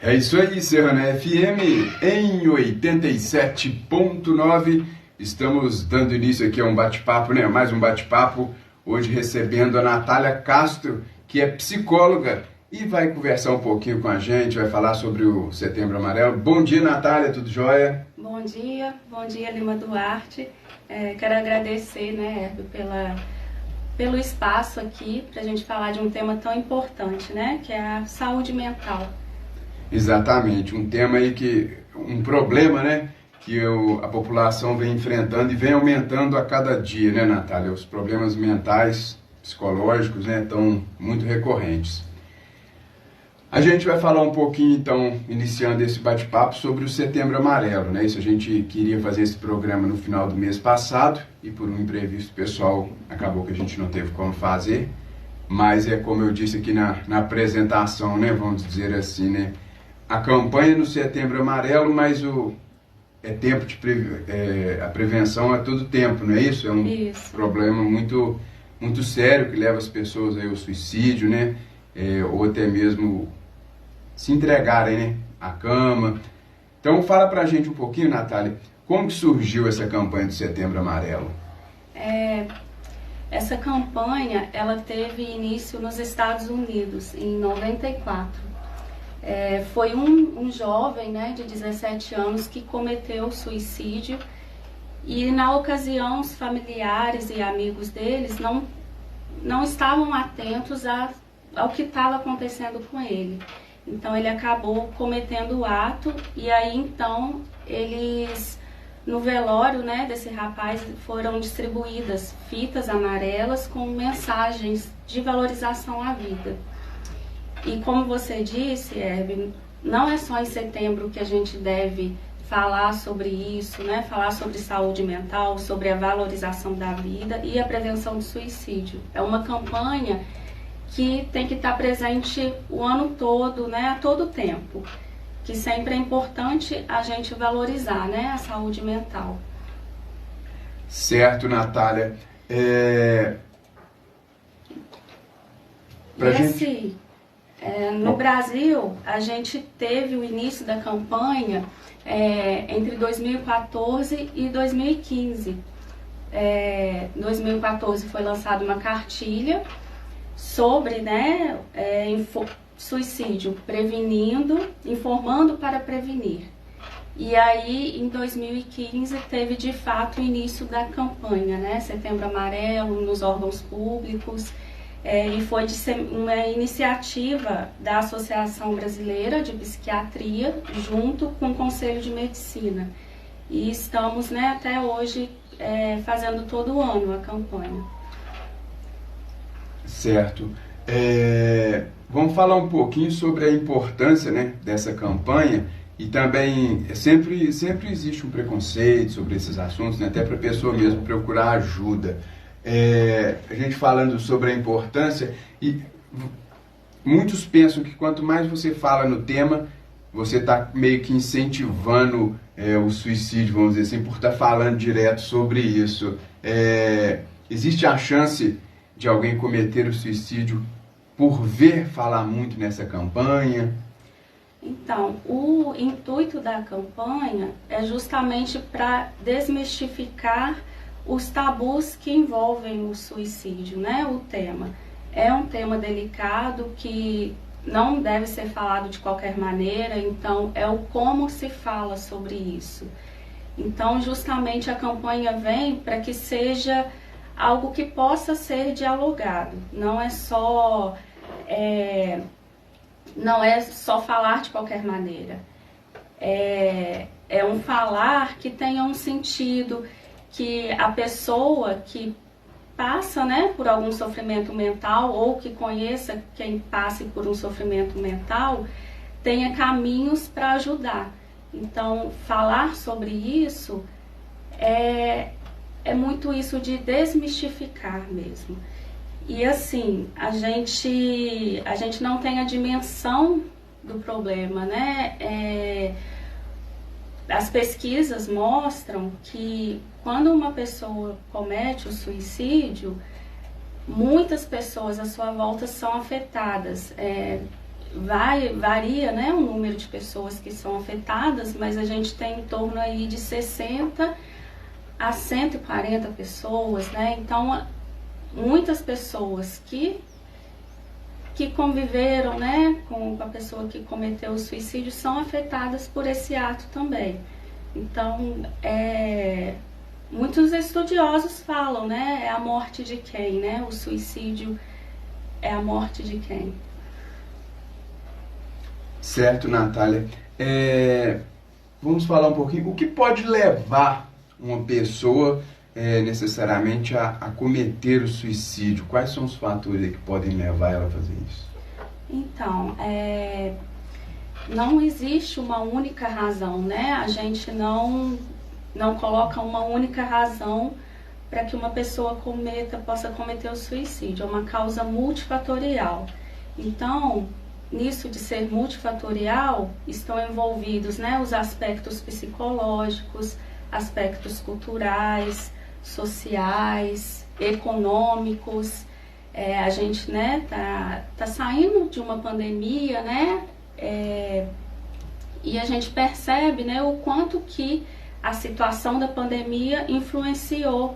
É isso aí, Serrana FM em 87.9. Estamos dando início aqui a um bate-papo, né? Mais um bate-papo. Hoje recebendo a Natália Castro, que é psicóloga e vai conversar um pouquinho com a gente, vai falar sobre o Setembro Amarelo. Bom dia, Natália, tudo jóia? Bom dia Lima Duarte. Quero agradecer, né, Herbio, pelo espaço aqui para a gente falar de um tema tão importante, né, que é a saúde mental. Exatamente, um tema aí um problema, né, que a população vem enfrentando e vem aumentando a cada dia, né, Natália? Os problemas mentais, psicológicos, né, estão muito recorrentes. A gente vai falar um pouquinho, então, iniciando esse bate-papo sobre o Setembro Amarelo, né? Isso, a gente queria fazer esse programa no final do mês passado e por um imprevisto pessoal acabou que a gente não teve como fazer, mas é como eu disse aqui na apresentação, né? Vamos dizer assim, né? A campanha no Setembro Amarelo, mas tempo de a prevenção é todo tempo, não é isso? É um problema muito, muito sério que leva as pessoas aí ao suicídio, né? Ou até mesmo se entregarem, né, à cama. Então fala pra gente um pouquinho, Natália, como que surgiu essa campanha do Setembro Amarelo? Essa campanha, ela teve início nos Estados Unidos, em 94. Foi um jovem, né, de 17 anos que cometeu suicídio e na ocasião os familiares e amigos deles não estavam atentos ao que estava acontecendo com ele. Então ele acabou cometendo o ato e aí então eles, no velório, né, desse rapaz, foram distribuídas fitas amarelas com mensagens de valorização à vida. E como você disse, Herbie, não é só em setembro que a gente deve falar sobre isso, né, falar sobre saúde mental, sobre a valorização da vida e a prevenção do suicídio. É uma campanha que tem que estar presente o ano todo, né, a todo tempo, que sempre é importante a gente valorizar, né, a saúde mental. Certo, Natália. No Brasil, a gente teve o início da campanha entre 2014 e 2015. Em 2014 foi lançada uma cartilha sobre, né, suicídio, informando para prevenir. E aí, em 2015, teve de fato o início da campanha, né, Setembro Amarelo, nos órgãos públicos, e foi uma iniciativa da Associação Brasileira de Psiquiatria, junto com o Conselho de Medicina. E estamos, né, até hoje fazendo todo ano a campanha. Certo. Vamos falar um pouquinho sobre a importância, né, dessa campanha e também sempre existe um preconceito sobre esses assuntos, né, até para a pessoa mesmo procurar ajuda. A gente falando sobre a importância e muitos pensam que quanto mais você fala no tema, você está meio que incentivando o suicídio, vamos dizer assim, por estar falando direto sobre isso. Existe a chance de alguém cometer o suicídio por ver falar muito nessa campanha? Então, o intuito da campanha é justamente para desmistificar os tabus que envolvem o suicídio, né? O tema é um tema delicado que não deve ser falado de qualquer maneira, então é o como se fala sobre isso. Então, justamente a campanha vem para que seja algo que possa ser dialogado, não é só falar de qualquer maneira. É um falar que tenha um sentido, que a pessoa que passa, né, por algum sofrimento mental ou que conheça quem passe por um sofrimento mental tenha caminhos para ajudar. Então, falar sobre isso é muito isso de desmistificar mesmo. E assim, a gente não tem a dimensão do problema, né? As pesquisas mostram que quando uma pessoa comete o suicídio, muitas pessoas à sua volta são afetadas. varia, né, o número de pessoas que são afetadas, mas a gente tem em torno aí de 60 a 140 pessoas, né? Então, muitas pessoas que conviveram, né, com a pessoa que cometeu o suicídio são afetadas por esse ato também. Então, muitos estudiosos falam, né, é a morte de quem, né? O suicídio é a morte de quem? Certo, Natália. Vamos falar um pouquinho, o que pode levar uma pessoa necessariamente a cometer o suicídio? Quais são os fatores que podem levar ela a fazer isso? Então, não existe uma única razão, né? A gente não coloca uma única razão para que uma pessoa possa cometer o suicídio. É uma causa multifatorial. Então, nisso de ser multifatorial, estão envolvidos, né, os aspectos psicológicos, aspectos culturais, sociais, econômicos. A gente, né, tá saindo de uma pandemia, né, e a gente percebe, né, o quanto que a situação da pandemia influenciou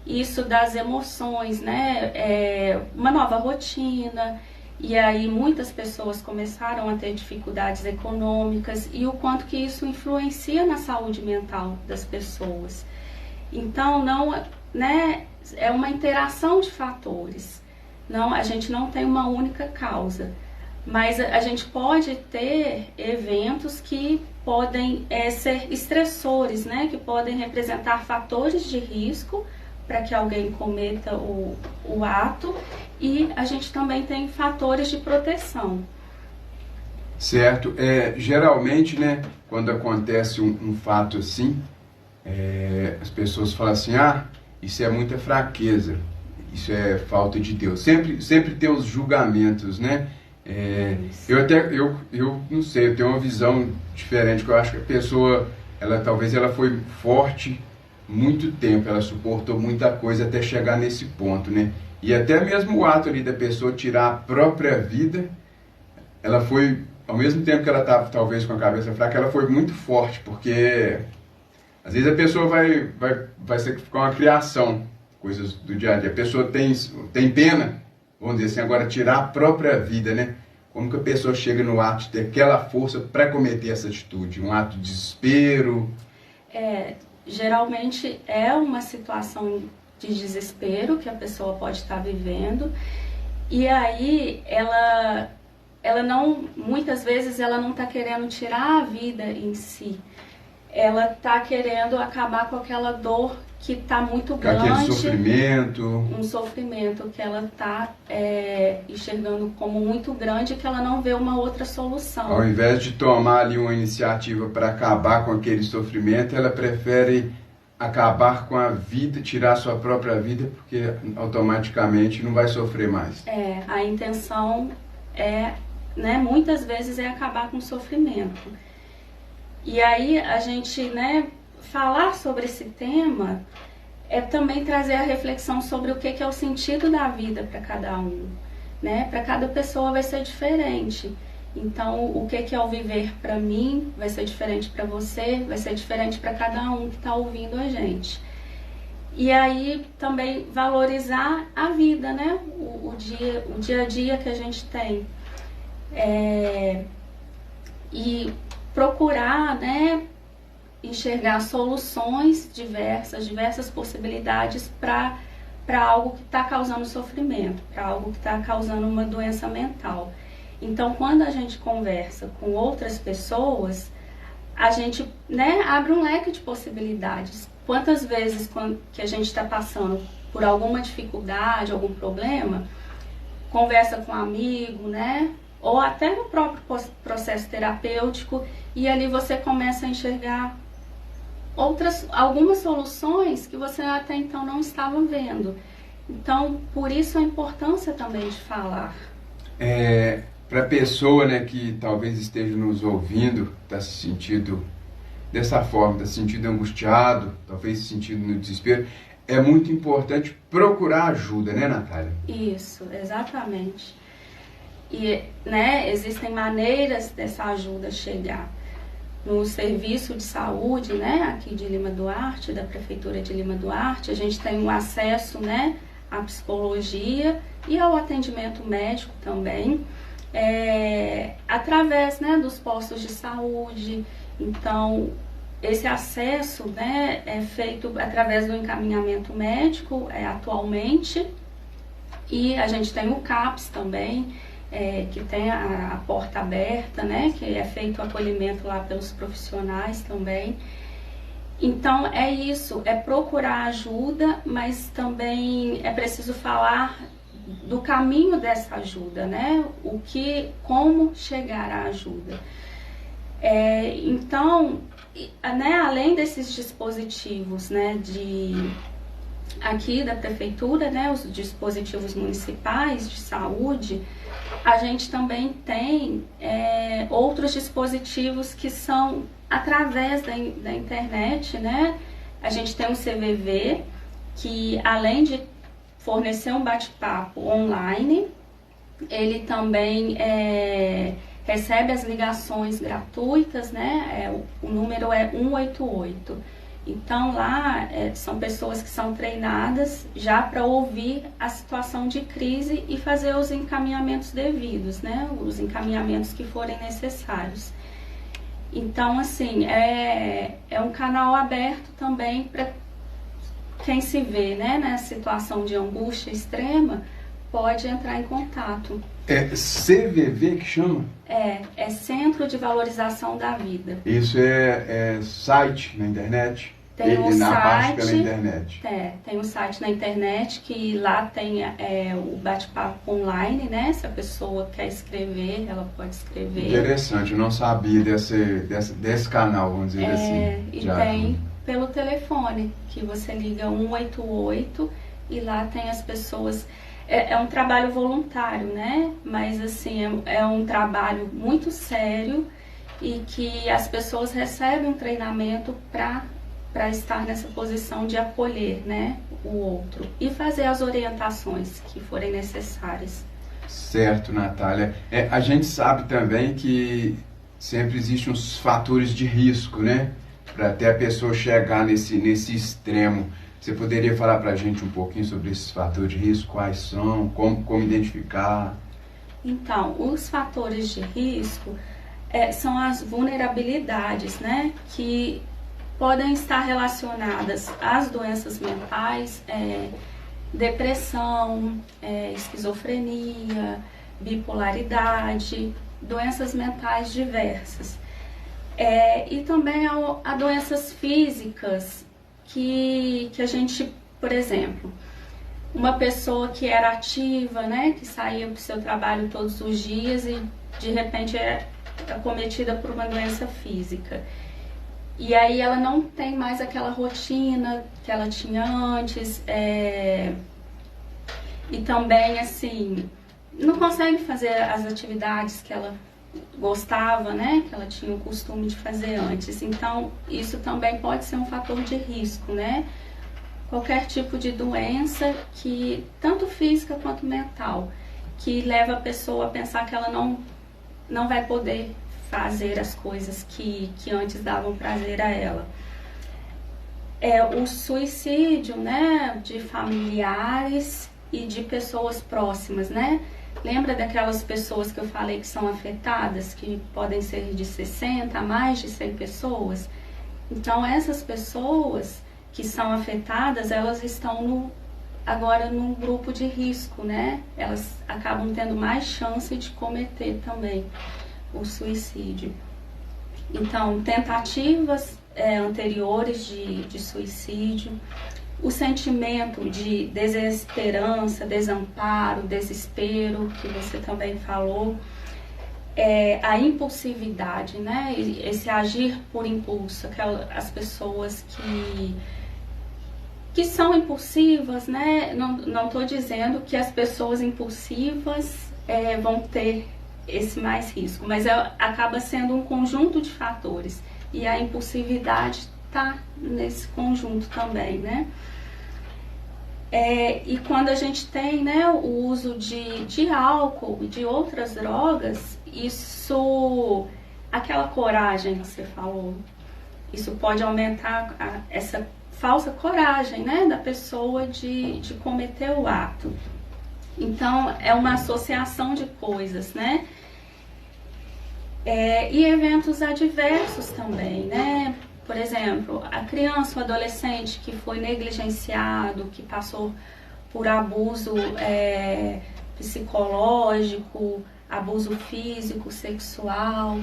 isso das emoções, né, uma nova rotina. E aí muitas pessoas começaram a ter dificuldades econômicas e o quanto que isso influencia na saúde mental das pessoas. Então, né, é uma interação de fatores. Não, a gente não tem uma única causa, mas a gente pode ter eventos que podem ser estressores, né, que podem representar fatores de risco para que alguém cometa o ato, e a gente também tem fatores de proteção. Certo. Geralmente, né, quando acontece um fato assim, as pessoas falam assim, isso é muita fraqueza, isso é falta de Deus. Sempre tem os julgamentos, né? Eu não sei, eu tenho uma visão diferente, que eu acho que a pessoa, talvez ela foi forte muito tempo, ela suportou muita coisa até chegar nesse ponto, né? E até mesmo o ato ali da pessoa tirar a própria vida, ela foi, ao mesmo tempo que ela estava talvez com a cabeça fraca, ela foi muito forte, porque às vezes a pessoa vai sacrificar uma criação, coisas do dia a dia. A pessoa tem pena, vamos dizer assim, agora tirar a própria vida, né? Como que a pessoa chega no ato de ter aquela força para cometer essa atitude? Um ato de desespero? Geralmente é uma situação de desespero que a pessoa pode estar vivendo, e aí muitas vezes ela não está querendo tirar a vida em si, ela está querendo acabar com aquela dor que está muito grande, aquele sofrimento, um sofrimento que ela está enxergando como muito grande, que ela não vê uma outra solução. Ao invés de tomar ali uma iniciativa para acabar com aquele sofrimento, ela prefere acabar com a vida, tirar a sua própria vida, porque automaticamente não vai sofrer mais. A intenção né, muitas vezes é acabar com o sofrimento. E aí a gente, né, falar sobre esse tema é também trazer a reflexão sobre o que é o sentido da vida para cada um, né? Para cada pessoa vai ser diferente. Então, o que é o viver para mim vai ser diferente para você, vai ser diferente para cada um que está ouvindo a gente. E aí também valorizar a vida, né? O dia a dia que a gente tem. E procurar, né, enxergar soluções diversas possibilidades para algo que está causando sofrimento, para algo que está causando uma doença mental. Então, quando a gente conversa com outras pessoas, a gente, né, abre um leque de possibilidades. Quantas vezes que a gente está passando por alguma dificuldade, algum problema, conversa com um amigo, né, ou até no próprio processo terapêutico, e ali você começa a enxergar algumas soluções que você até então não estava vendo. Então, por isso a importância também de falar. Para a pessoa, né, que talvez esteja nos ouvindo, está se sentindo dessa forma, está se sentindo angustiado, talvez se sentindo no desespero, é muito importante procurar ajuda, né, Natália? Isso, exatamente. E, né, existem maneiras dessa ajuda chegar. No serviço de saúde, né, aqui de Lima Duarte, da Prefeitura de Lima Duarte, a gente tem um acesso, né, à psicologia e ao atendimento médico também, através, né, dos postos de saúde. Então, esse acesso, né, é feito através do encaminhamento médico atualmente, e a gente tem o CAPS também, que tem a porta aberta, né, que é feito o acolhimento lá pelos profissionais também. Então é isso, é procurar ajuda, mas também é preciso falar do caminho dessa ajuda, né, como chegar à ajuda. Então, né, além desses dispositivos, né, aqui da prefeitura, né, os dispositivos municipais de saúde, a gente também tem outros dispositivos que são através da internet, né? A gente tem o CVV, que além de fornecer um bate-papo online, ele também recebe as ligações gratuitas, né? O número é 188. Então lá são pessoas que são treinadas já para ouvir a situação de crise e fazer os encaminhamentos devidos, né? Os encaminhamentos que forem necessários. Então, assim, é um canal aberto também para quem se vê, né, nessa situação de angústia extrema, pode entrar em contato. É CVV que chama? É Centro de Valorização da Vida. Isso é site na internet? Tem um na site, parte pela internet. Tem um site na internet que lá tem o bate-papo online, né? Se a pessoa quer escrever, ela pode escrever. Interessante, eu não sabia desse canal, vamos dizer assim. E tem pelo telefone, que você liga 188 e lá tem as pessoas. É um trabalho voluntário, né? Mas assim, é um trabalho muito sério e que as pessoas recebem um treinamento para estar nessa posição de acolher, né, o outro e fazer as orientações que forem necessárias. Certo, Natália. A gente sabe também que sempre existem uns fatores de risco, né, para até a pessoa chegar nesse extremo. Você poderia falar para a gente um pouquinho sobre esses fatores de risco? Quais são? Como identificar? Então, os fatores de risco são as vulnerabilidades, né, que podem estar relacionadas às doenças mentais, depressão, esquizofrenia, bipolaridade, doenças mentais diversas. E também a doenças físicas que a gente, por exemplo, uma pessoa que era ativa, né, que saía para o seu trabalho todos os dias e de repente é acometida por uma doença física. E aí ela não tem mais aquela rotina que ela tinha antes, e também, assim, não consegue fazer as atividades que ela gostava, né, que ela tinha o costume de fazer antes. Então, isso também pode ser um fator de risco, né? Qualquer tipo de doença, que tanto física quanto mental, que leva a pessoa a pensar que ela não vai poder fazer as coisas que antes davam prazer a ela. O suicídio, né, de familiares e de pessoas próximas, né? Lembra daquelas pessoas que eu falei que são afetadas, que podem ser de 60 a mais de 100 pessoas? Então, essas pessoas que são afetadas, elas estão agora num grupo de risco, né? Elas acabam tendo mais chance de cometer também o suicídio. Então, tentativas anteriores de suicídio, o sentimento de desesperança, desamparo, desespero, que você também falou, a impulsividade, né? Esse agir por impulso, as pessoas que são impulsivas, né? Não estou dizendo que as pessoas impulsivas vão ter esse mais risco, mas acaba sendo um conjunto de fatores, e a impulsividade está nesse conjunto também, né? E quando a gente tem, né, o uso de álcool e de outras drogas, isso, aquela coragem que você falou, isso pode aumentar essa falsa coragem, né, da pessoa de cometer o ato. Então, é uma associação de coisas, né? E eventos adversos também, né? Por exemplo, a criança ou adolescente que foi negligenciado, que passou por abuso psicológico, abuso físico, sexual.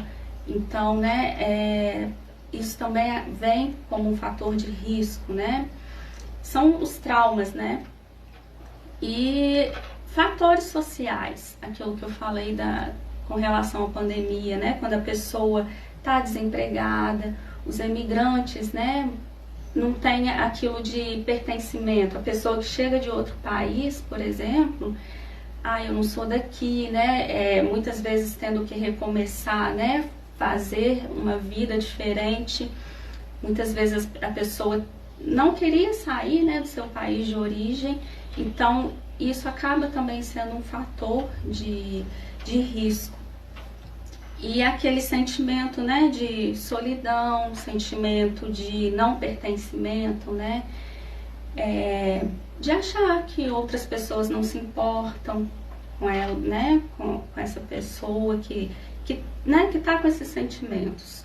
Então, né, isso também vem como um fator de risco, né? São os traumas, né? E fatores sociais, aquilo que eu falei com relação à pandemia, né? Quando a pessoa está desempregada, os imigrantes, né? Não tem aquilo de pertencimento. A pessoa que chega de outro país, por exemplo, eu não sou daqui, né? Muitas vezes tendo que recomeçar, né? Fazer uma vida diferente. Muitas vezes a pessoa não queria sair, né, do seu país de origem. Então, isso acaba também sendo um fator de risco. E aquele sentimento, né, de solidão, sentimento de não pertencimento, né, de achar que outras pessoas não se importam com ela, né, com essa pessoa que tá com esses sentimentos.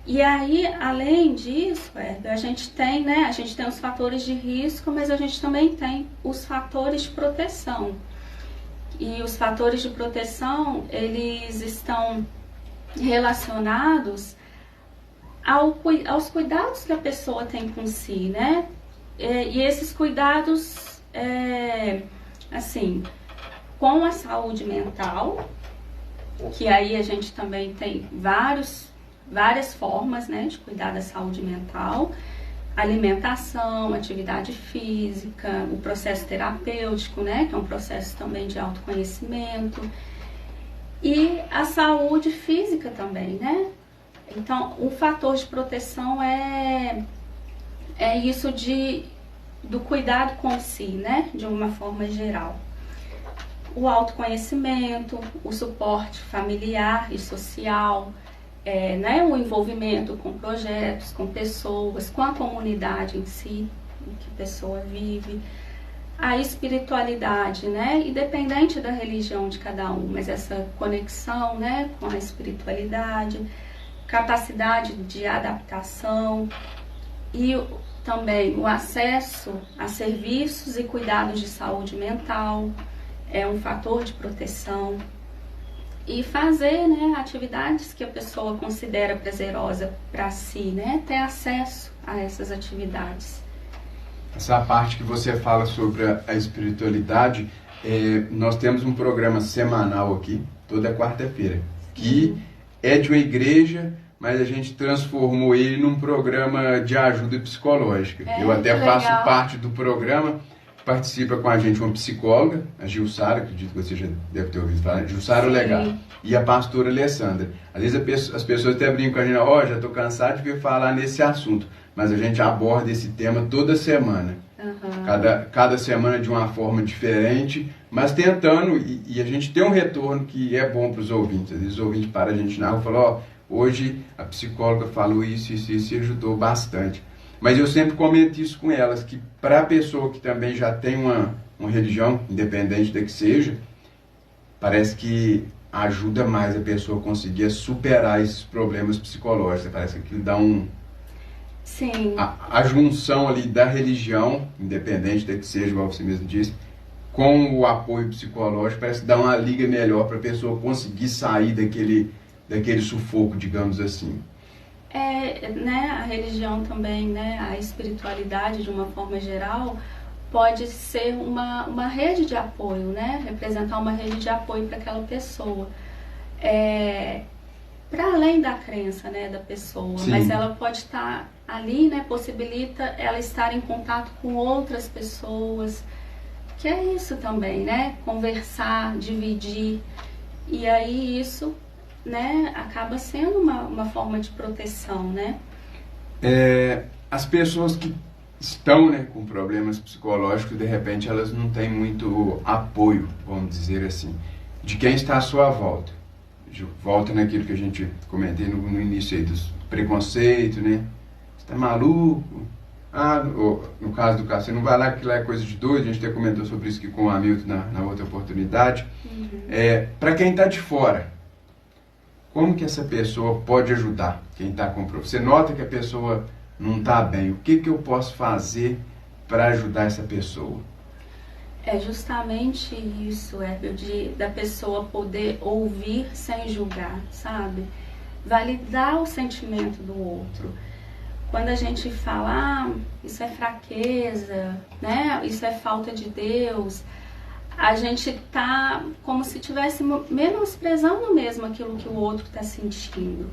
E aí, além disso, a gente tem, né, os fatores de risco, mas a gente também tem os fatores de proteção. E os fatores de proteção, eles estão relacionados aos cuidados que a pessoa tem com si, né? E esses cuidados, assim, com a saúde mental, que aí a gente também tem várias formas, né, de cuidar da saúde mental, alimentação, atividade física, o processo terapêutico, né, que é um processo também de autoconhecimento, e a saúde física também, né? Então, o fator de proteção é isso do cuidado com si, né, de uma forma geral. O autoconhecimento, o suporte familiar e social, né, o envolvimento com projetos, com pessoas, com a comunidade em si, em que a pessoa vive, a espiritualidade, né, independente da religião de cada um, mas essa conexão, né, com a espiritualidade, capacidade de adaptação e também o acesso a serviços e cuidados de saúde mental é um fator de proteção. E fazer, né, atividades que a pessoa considera prazerosa para si, né, ter acesso a essas atividades. Essa parte que você fala sobre a espiritualidade, nós temos um programa semanal aqui, toda quarta-feira, que é de uma igreja, mas a gente transformou ele num programa de ajuda psicológica. Eu até faço parte do programa. Participa com a gente uma psicóloga, a Gilsara, acredito que você já deve ter ouvido falar, Gilsara Legal, e a pastora Alessandra. Às vezes as pessoas até brincam com a gente, já estou cansado de vir falar nesse assunto, mas a gente aborda esse tema toda semana. Cada semana de uma forma diferente, mas tentando, e a gente tem um retorno que é bom para os ouvintes. Às vezes os ouvintes param a gente na rua e falam, hoje a psicóloga falou isso e ajudou bastante. Mas eu sempre comento isso com elas, que para a pessoa que também já tem uma religião, independente da que seja, parece que ajuda mais a pessoa a conseguir superar esses problemas psicológicos. Parece que dá Sim. A junção ali da religião, independente da que seja, igual você mesmo disse, com o apoio psicológico, parece que dá uma liga melhor para a pessoa conseguir sair daquele sufoco, digamos assim. Né, a religião também, né, a espiritualidade de uma forma geral pode ser uma rede de apoio, né, representar uma rede de apoio para aquela pessoa, para além da crença, né, da pessoa. Sim. Mas ela pode estar ali, né, possibilita ela estar em contato com outras pessoas, que é isso também, né, conversar, dividir, e aí isso, né, acaba sendo uma forma de proteção, né? As pessoas que estão, né, com problemas psicológicos, de repente elas não têm muito apoio, vamos dizer assim, de quem está à sua volta. Volta naquilo que a gente comentei no início aí, dos preconceitos, né? Você tá maluco? No caso do Cássio, você não vai lá, que lá é coisa de doido, a gente até comentou sobre isso aqui com o Hamilton na outra oportunidade. Para quem está de fora, como que essa pessoa pode ajudar quem está com problema? Você nota que a pessoa não está bem, o que eu posso fazer para ajudar essa pessoa? É justamente isso, Herbert, da pessoa poder ouvir sem julgar, sabe? Validar o sentimento do outro. Quando a gente fala, isso é fraqueza, né? Isso é falta de Deus, a gente tá como se estivesse menosprezando mesmo aquilo que o outro está sentindo.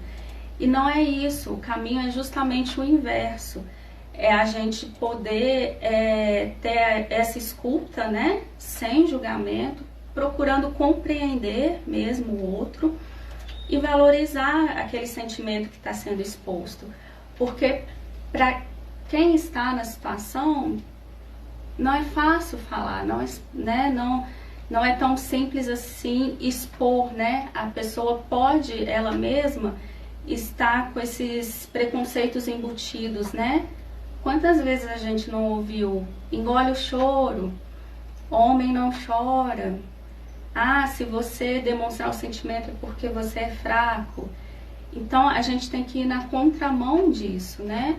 E não é isso, o caminho é justamente o inverso. É a gente poder ter essa escuta, né, sem julgamento, procurando compreender mesmo o outro e valorizar aquele sentimento que está sendo exposto. Porque para quem está na situação, não é fácil falar, não é tão simples assim expor, né? A pessoa pode, ela mesma, estar com esses preconceitos embutidos, né? Quantas vezes a gente não ouviu, engole o choro, homem não chora, se você demonstrar o sentimento é porque você é fraco. Então a gente tem que ir na contramão disso, né?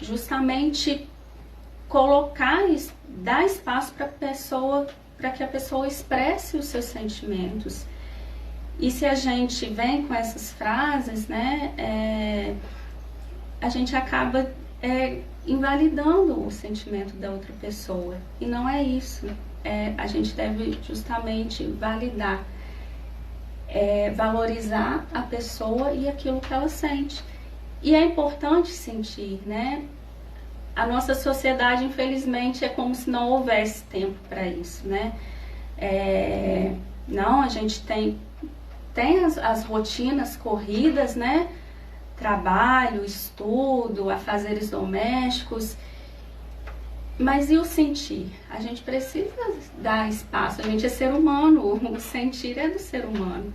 Justamente colocar, dar espaço para que a pessoa expresse os seus sentimentos. E se a gente vem com essas frases, né, a gente acaba invalidando o sentimento da outra pessoa. E não é isso. A gente deve justamente validar, valorizar a pessoa e aquilo que ela sente. E é importante sentir, né? A nossa sociedade, infelizmente, é como se não houvesse tempo para isso, né? Não, a gente tem as rotinas corridas, né? Trabalho, estudo, afazeres domésticos. Mas e o sentir? A gente precisa dar espaço, a gente é ser humano, o sentir é do ser humano.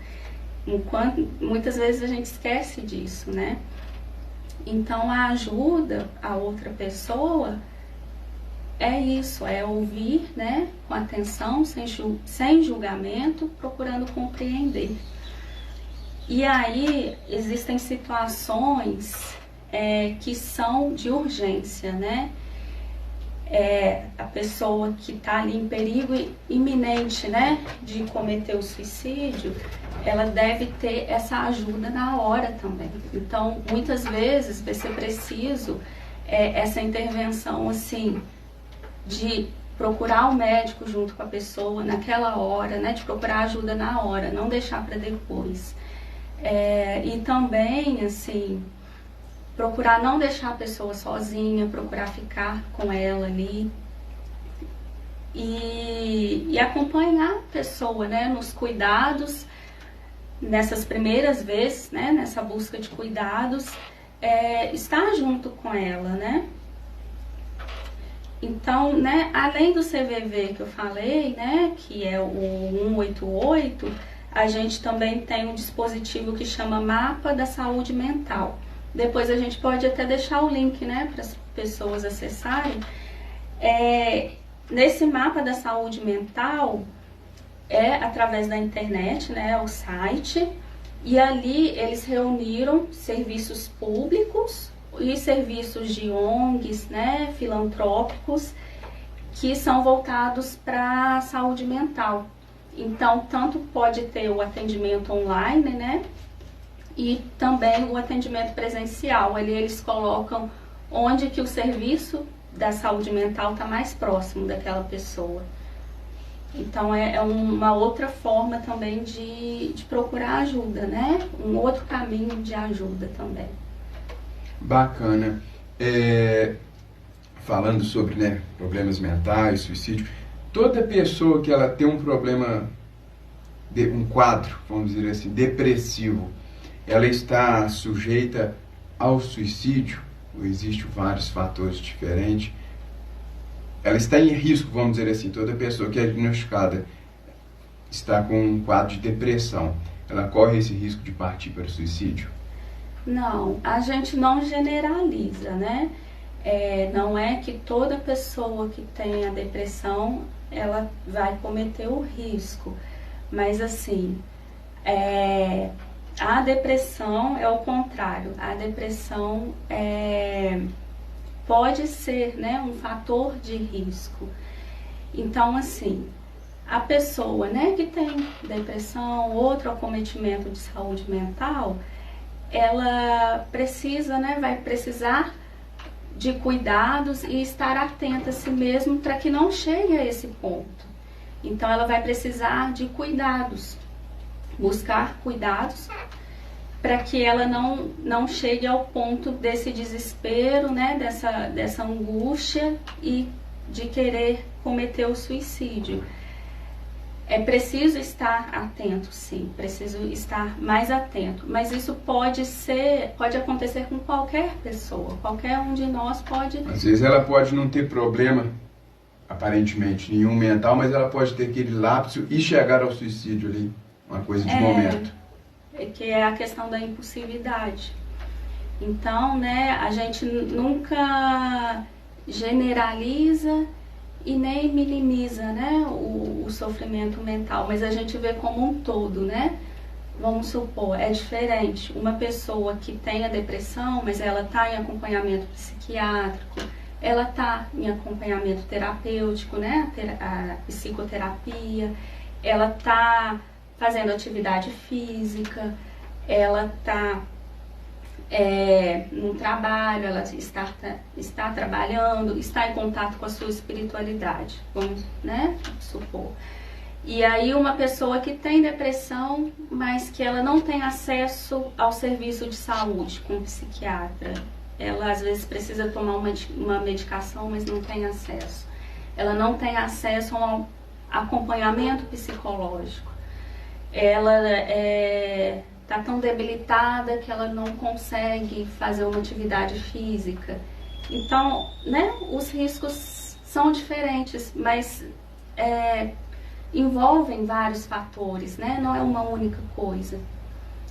Muitas vezes a gente esquece disso, né? Então a ajuda a outra pessoa é isso, é ouvir, né, com atenção, sem julgamento, procurando compreender. E aí existem situações que são de urgência, né? A pessoa que está ali em perigo iminente, né, de cometer o suicídio, ela deve ter essa ajuda na hora também. Então, muitas vezes vai ser preciso essa intervenção, assim, de procurar o médico junto com a pessoa naquela hora, né, de procurar ajuda na hora, não deixar para depois. E também, assim, procurar não deixar a pessoa sozinha, procurar ficar com ela ali e acompanhar a pessoa, né, nos cuidados, nessas primeiras vezes, né, nessa busca de cuidados, estar junto com ela, né. Então, né, além do CVV que eu falei, né, que é o 188, a gente também tem um dispositivo que chama Mapa da Saúde Mental. Depois a gente pode até deixar o link, né, para as pessoas acessarem. Nesse mapa da saúde mental, através da internet, né, o site, e ali eles reuniram serviços públicos e serviços de ONGs, né, filantrópicos, que são voltados para a saúde mental. Então, tanto pode ter o atendimento online, né, e também o atendimento presencial. Ali eles colocam onde que o serviço da saúde mental está mais próximo daquela pessoa. Então é uma outra forma também de procurar ajuda, né? Um outro caminho de ajuda também. Bacana. Falando sobre, né, problemas mentais, suicídio, toda pessoa que ela tem um problema, um quadro, vamos dizer assim, depressivo, ela está sujeita ao suicídio, existem vários fatores diferentes. Ela está em risco, vamos dizer assim, toda pessoa que é diagnosticada está com um quadro de depressão, ela corre esse risco de partir para o suicídio? Não, a gente não generaliza, né? Não é que toda pessoa que tem a depressão, ela vai cometer o risco. Mas assim, a depressão é o contrário. A depressão pode ser, né, um fator de risco. Então, assim, a pessoa, né, que tem depressão, outro acometimento de saúde mental, ela precisa, né, vai precisar de cuidados e estar atenta a si mesmo para que não chegue a esse ponto. Então, ela vai precisar de cuidados, buscar cuidados para que ela não chegue ao ponto desse desespero, né, dessa angústia e de querer cometer o suicídio. É preciso estar atento, sim, preciso estar mais atento, mas isso pode acontecer com qualquer pessoa, qualquer um de nós pode... Às vezes ela pode não ter problema, aparentemente, nenhum mental, mas ela pode ter aquele lapso e chegar ao suicídio ali, uma coisa de momento. Que é a questão da impulsividade. Então, né, a gente nunca generaliza e nem minimiza, né, o sofrimento mental, mas a gente vê como um todo, né? Vamos supor, é diferente. Uma pessoa que tem a depressão, mas ela está em acompanhamento psiquiátrico, ela está em acompanhamento terapêutico, né, a psicoterapia, ela está fazendo atividade física, ela está no trabalho, ela está trabalhando, está em contato com a sua espiritualidade, vamos, né, supor. E aí uma pessoa que tem depressão, mas que ela não tem acesso ao serviço de saúde com o psiquiatra, ela às vezes precisa tomar uma medicação, mas não tem acesso. Ela não tem acesso a um acompanhamento psicológico. Ela está tão debilitada que ela não consegue fazer uma atividade física. Então, né, os riscos são diferentes, mas envolvem vários fatores, né? Não é uma única coisa.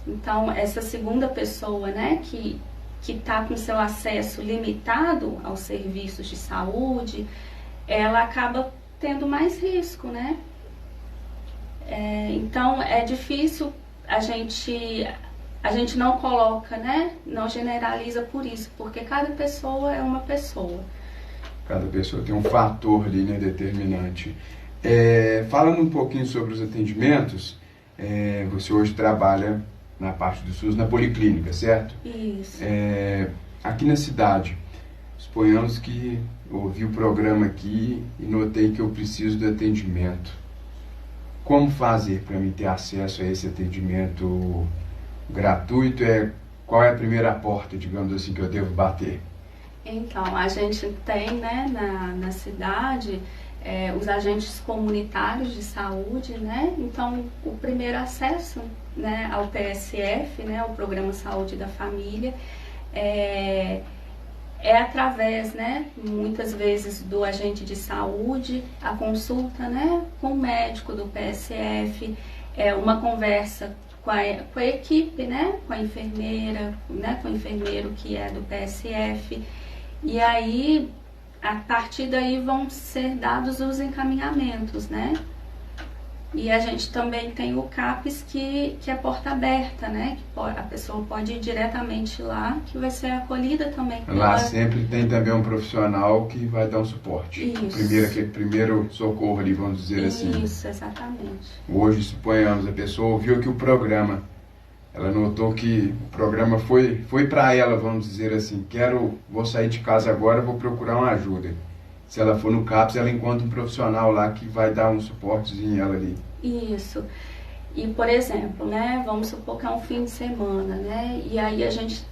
Então, essa segunda pessoa, né, que está com seu acesso limitado aos serviços de saúde, ela acaba tendo mais risco, né? Então, é difícil, a gente não coloca, né, não generaliza por isso, porque cada pessoa é uma pessoa. Cada pessoa tem um fator ali, né, determinante. Falando um pouquinho sobre os atendimentos, você hoje trabalha na parte do SUS, na policlínica, certo? Isso. Aqui na cidade, suponhamos que eu ouvi o programa aqui e notei que eu preciso de atendimento. Como fazer para mim ter acesso a esse atendimento gratuito? Qual é a primeira porta, digamos assim, que eu devo bater? Então, a gente tem, né, na cidade, os agentes comunitários de saúde, né? Então, o primeiro acesso, né, ao PSF, né, o Programa Saúde da Família, através, né, muitas vezes do agente de saúde, a consulta, né, com o médico do PSF, uma conversa com a equipe, né, com a enfermeira, né, com o enfermeiro que é do PSF, e aí, a partir daí vão ser dados os encaminhamentos, né? E a gente também tem o CAPS, que é porta aberta, né? Que a pessoa pode ir diretamente lá, que vai ser acolhida também. Lá sempre tem também um profissional que vai dar um suporte. Isso. Aquele primeiro socorro ali, vamos dizer assim. Isso, exatamente. Hoje, suponhamos, a pessoa ouviu aqui o programa, ela notou que o programa foi para ela, vamos dizer assim, vou sair de casa agora, vou procurar uma ajuda. Se ela for no CAPS, ela encontra um profissional lá que vai dar um suportezinho ela ali. Isso. E, por exemplo, né, vamos supor que é um fim de semana, né, e aí a gente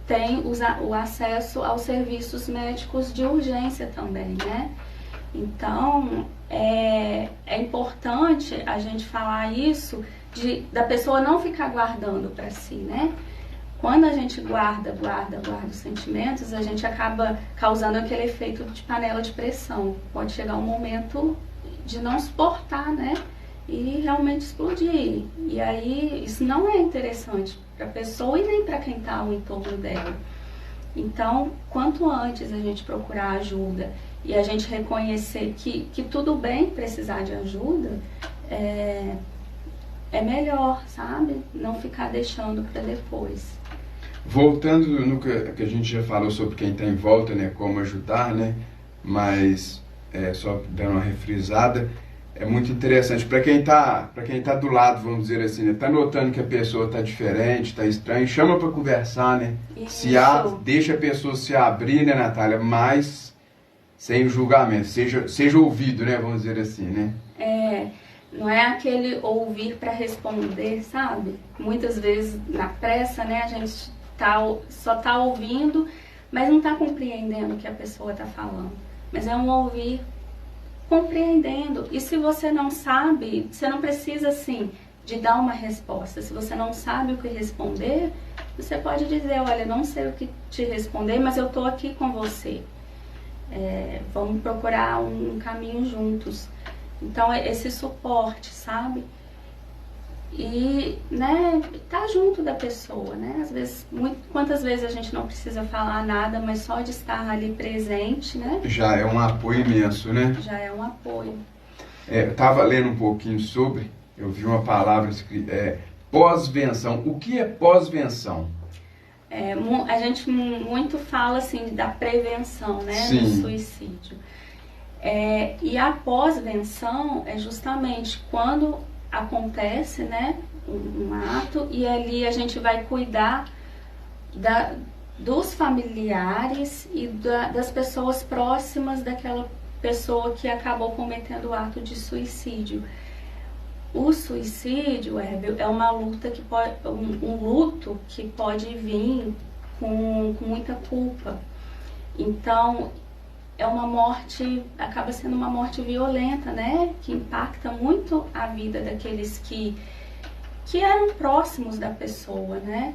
tem o acesso aos serviços médicos de urgência também, né. Então, é importante a gente falar isso, da pessoa não ficar guardando para si, né. quando a gente guarda os sentimentos, a gente acaba causando aquele efeito de panela de pressão. Pode chegar um momento de não suportar, né? E realmente explodir. E aí isso não é interessante para a pessoa e nem para quem está ao entorno dela. Então, quanto antes a gente procurar ajuda e a gente reconhecer que tudo bem precisar de ajuda, é melhor, sabe? Não ficar deixando para depois. Voltando no que a gente já falou sobre quem está em volta, né, como ajudar, né, mas só dando uma refrisada, é muito interessante para quem tá do lado, vamos dizer assim, né, tá notando que a pessoa tá diferente, tá estranha, chama para conversar, né, deixa a pessoa se abrir, né, Natália, mas sem julgamento, seja ouvido, né, vamos dizer assim, né. Não é aquele ouvir para responder, sabe? Muitas vezes na pressa, né, a gente só tá ouvindo, mas não tá compreendendo o que a pessoa tá falando. Mas é um ouvir compreendendo. E se você não sabe, você não precisa, assim, de dar uma resposta. Se você não sabe o que responder, você pode dizer, olha, não sei o que te responder, mas eu tô aqui com você. Vamos procurar um caminho juntos. Então, esse suporte, sabe? E, né, tá junto da pessoa, né? Às vezes, quantas vezes a gente não precisa falar nada, mas só de estar ali presente, né? Já é um apoio imenso, né? Já é um apoio. Eu tava lendo um pouquinho sobre, eu vi uma palavra escrita, pós-venção. O que é pós-venção? A gente muito fala, assim, da prevenção, né? Sim. Do suicídio. E a pós-venção é justamente quando acontece, né, um ato, e ali a gente vai cuidar dos familiares e das pessoas próximas daquela pessoa que acabou cometendo o ato de suicídio. O suicídio, é uma luta que pode, um luto que pode vir com muita culpa. Então, é uma morte, acaba sendo uma morte violenta, né? Que impacta muito a vida daqueles que eram próximos da pessoa, né?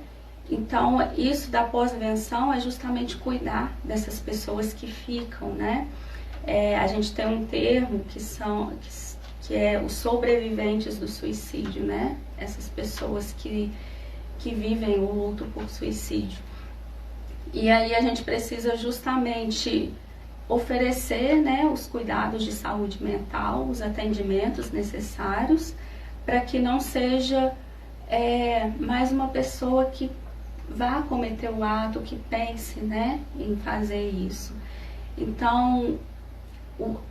Então, isso da pós-venção é justamente cuidar dessas pessoas que ficam, né? A gente tem um termo que é os sobreviventes do suicídio, né? Essas pessoas que vivem o luto por suicídio. E aí a gente precisa justamente oferecer, né, os cuidados de saúde mental, os atendimentos necessários, para que não seja mais uma pessoa que vá cometer o ato, que pense, né, em fazer isso. Então,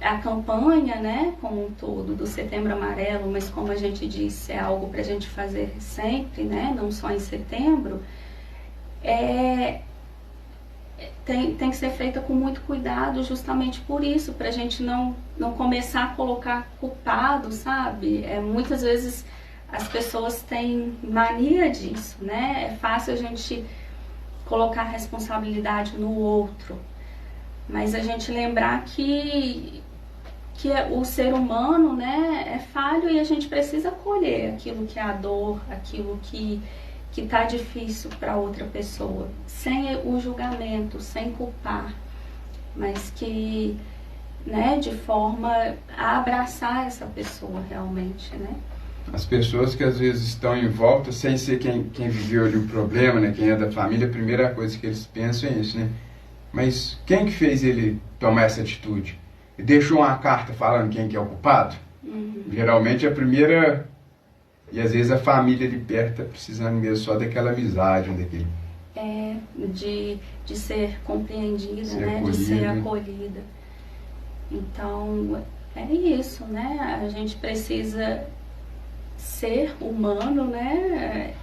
a campanha, né, como um todo, do Setembro Amarelo, mas como a gente disse, é algo para a gente fazer sempre, né, não só em setembro, tem que ser feita com muito cuidado, justamente por isso, para a gente não começar a colocar culpado, sabe? Muitas vezes as pessoas têm mania disso, né? É fácil a gente colocar a responsabilidade no outro, mas a gente lembrar que o ser humano, né, é falho e a gente precisa acolher aquilo que é a dor, aquilo que tá difícil para outra pessoa, sem o julgamento, sem culpar, mas que, né, de forma a abraçar essa pessoa realmente, né? As pessoas que às vezes estão em volta, sem ser quem viveu ali o problema, né, quem é da família, a primeira coisa que eles pensam é isso, né? Mas quem que fez ele tomar essa atitude? E deixou uma carta falando quem que é o culpado? Geralmente a primeira... E às vezes a família de perto está precisando mesmo só daquela amizade, daquele... de ser compreendida, né? De ser acolhida. Então, é isso, né? A gente precisa ser humano, né?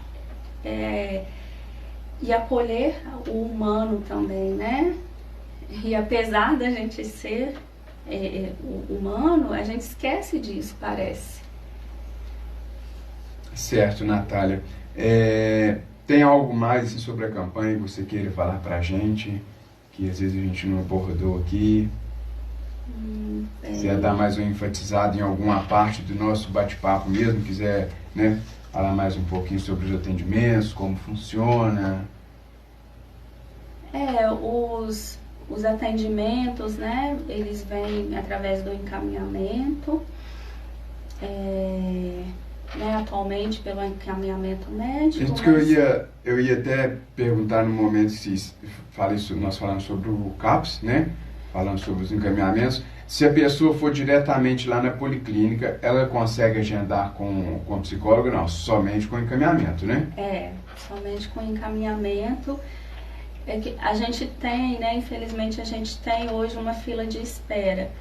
E acolher o humano também, né? E apesar da gente ser humano, a gente esquece disso, parece. Certo, Natália. Tem algo mais assim, sobre a campanha que você queira falar pra gente, que às vezes a gente não abordou aqui? Quiser dar mais um enfatizado em alguma parte do nosso bate-papo mesmo, quiser, né, falar mais um pouquinho sobre os atendimentos, como funciona? Os atendimentos, né, eles vêm através do encaminhamento, né, atualmente pelo encaminhamento médico. Isso que eu ia até perguntar no momento se nós falamos sobre o CAPS, né, falando sobre os encaminhamentos. Se a pessoa for diretamente lá na policlínica, ela consegue agendar com o psicólogo? Não, somente com encaminhamento, né? Somente com encaminhamento. É que a gente tem, né, infelizmente a gente tem hoje uma fila de espera,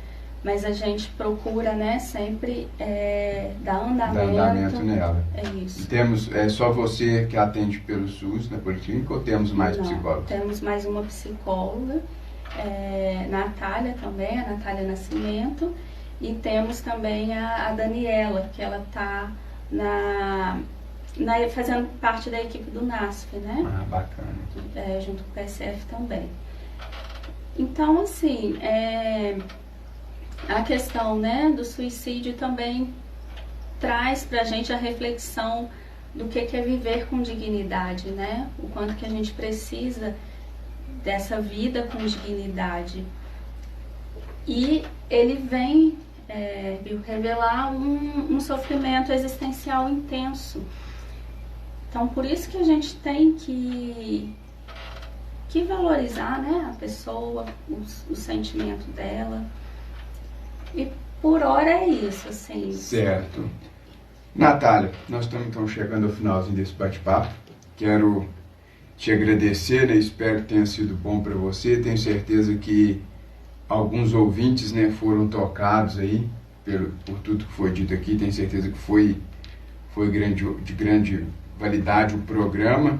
mas a gente procura, né, sempre dar andamento nela. É isso. E temos, só você que atende pelo SUS na policlínica ou temos mais psicólogos? Temos mais uma psicóloga, Natália também, a Natália Nascimento, e temos também a Daniela, que ela está fazendo parte da equipe do NASF, né? Ah, bacana. Junto com o PSF também. Então, assim, a questão, né, do suicídio também traz pra gente a reflexão do que é viver com dignidade, né? O quanto que a gente precisa dessa vida com dignidade. E ele vem revelar um sofrimento existencial intenso. Então, por isso que a gente tem que valorizar, né, a pessoa, o sentimento dela. E por hora é isso, assim. Certo. Natália, nós estamos então chegando ao finalzinho desse bate-papo. Quero te agradecer, né? Espero que tenha sido bom para você. Tenho certeza que alguns ouvintes, né, foram tocados aí por tudo que foi dito aqui. Tenho certeza que foi de grande validade o programa,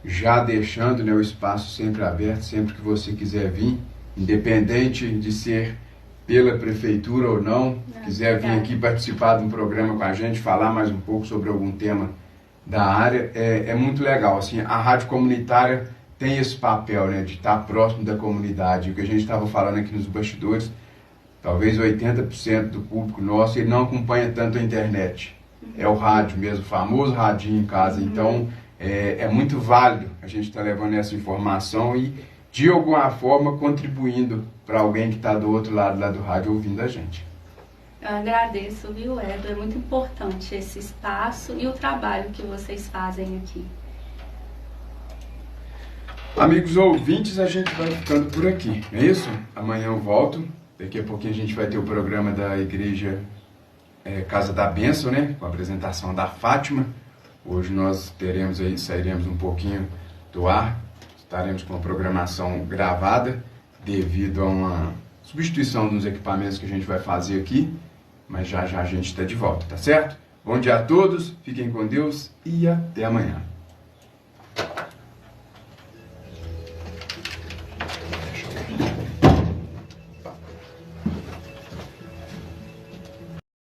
já deixando, né, o espaço sempre aberto, sempre que você quiser vir, independente de ser pela prefeitura ou não, quiser vir aqui participar de um programa com a gente, falar mais um pouco sobre algum tema da área, é muito legal. Assim, a rádio comunitária tem esse papel, né, de estar próximo da comunidade. O que a gente estava falando aqui nos bastidores, talvez 80% do público nosso ele não acompanha tanto a internet. É o rádio mesmo, o famoso radinho em casa. Então, é muito válido a gente estar levando essa informação e, de alguma forma, contribuindo para alguém que está do outro lado lá do rádio ouvindo a gente. Eu agradeço, viu, Edo? É muito importante esse espaço e o trabalho que vocês fazem aqui. Amigos ouvintes, a gente vai ficando por aqui, não é isso? Amanhã eu volto. Daqui a pouquinho a gente vai ter o programa da Igreja Casa da Bênção, né? Com a apresentação da Fátima. Hoje nós sairemos um pouquinho do ar. Estaremos com a programação gravada devido a uma substituição dos equipamentos que a gente vai fazer aqui. Mas já a gente está de volta, tá certo? Bom dia a todos, fiquem com Deus e até amanhã.